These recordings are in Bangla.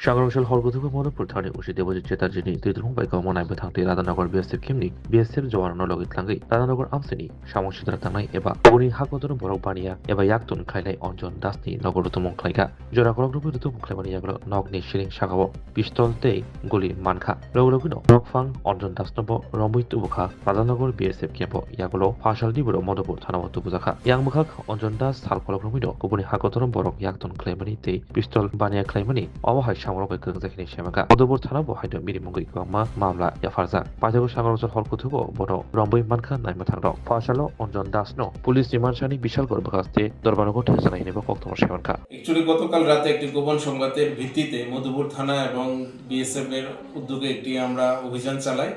상하로실 헐고드고 모노폴 타니 우시 대보지 제타지니 대드홍바이가 모나이베 탕테 라다나걸 비에스텝 캠니 비에스텝 조아노 লগ이 탕게 라다나걸 암세니 사몽시드라 탕나이 에바 우니 하고드는 보라고 바니야 에바 약돈 클라이나이 언전 다스니 너고르도 몽클라이가 조라고럭 루브르도 몽클라이바니 야그로 넉니 시링 샤가보 피스톨테 골리 만카 로그로그노 럭팡 언전 다스노보 রমুইতুবুখা রাধানগর বিএসএফ ক্যাম্প ইয়াগুলো ফাশাল দিবুর মদপুর থানাবত বুজাখা ইয়াংমুখাক অঞ্জন দাস সালকলক রমিনো গুবুনি হাগতরম বরক ইয়াকতন ক্লেমানি তে পিস্তল বানিয়া ক্লেমানি অবহাই সামরক গজাখিনি সেমাকা মদপুর থানা বহাইদ মিরিমুঙ্গই গমা মামলা ইয়াফারজা পাজাগো সাগরচল হলকুথুবো বড় রম্বই মানখা নাইমা থাকদ ফাশালো অঞ্জন দাস নো পুলিশ রিমান্ডসানি বিশাল গর্ভকাস্তে দরবারগো ঠেসানাই নেব কক্তমর সেমানকা একচুয়ালি গতকাল রাতে একটি গোপন সংবাদের ভিত্তিতে মধুপুর থানা এবং বিএসএফ এর উদ্যোগে একটি আমরা অভিযান চালাই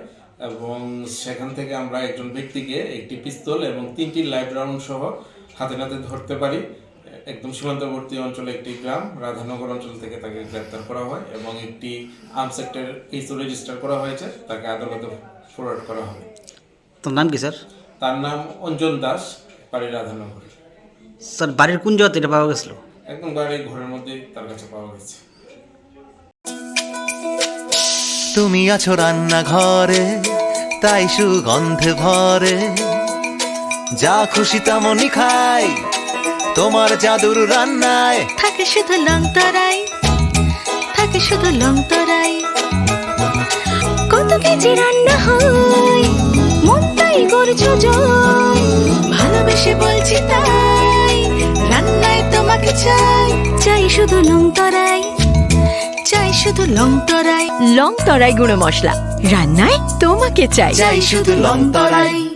এবং সেখান থেকে আমরা একজন ব্যক্তিকে একটি পিস্তল এবং 3টি লাইভ রাউন্ড সহ হাতে নাতে ধরতে পারি। একদম সীমান্তবর্তী অঞ্চলে একটি গ্রাম রাধানগর অঞ্চল থেকে তাকে গ্রেপ্তার করা হয় এবং একটি আর্মস অ্যাক্টের কেসও রেজিস্টার করা হয়েছে, তাকে আদালতে ফরওয়ার্ড করা হবে। তোর নাম কি স্যার? তার নাম অঞ্জন দাস, বাড়ি রাধানগর। স্যার বাড়ির কোন জায়গাতে এটা পাওয়া গেছিল? একদম বাড়ির ঘরের মধ্যে তার কাছে পাওয়া গেছে। তুমি আছো রান্নাঘরে, তাই সুগন্ধে ভরে, যা খুশি তেমনই খাই তোমার জাদুর রান্নায়। থাকে শুধু লং তরাই, থাকে শুধু লং তরাই, কত কেজি রান্না হয় মন তাই করছো জয়, ভালোবেসে বলছি তাই রান্নায় তোমাকে চাই, চাই শুধু লং তরাই, চাই শুধু লং তরাই, লং তরাই গুঁড়ো মশলা রান্নায় তোমাকে চাই, চাই শুধু লং তরাই।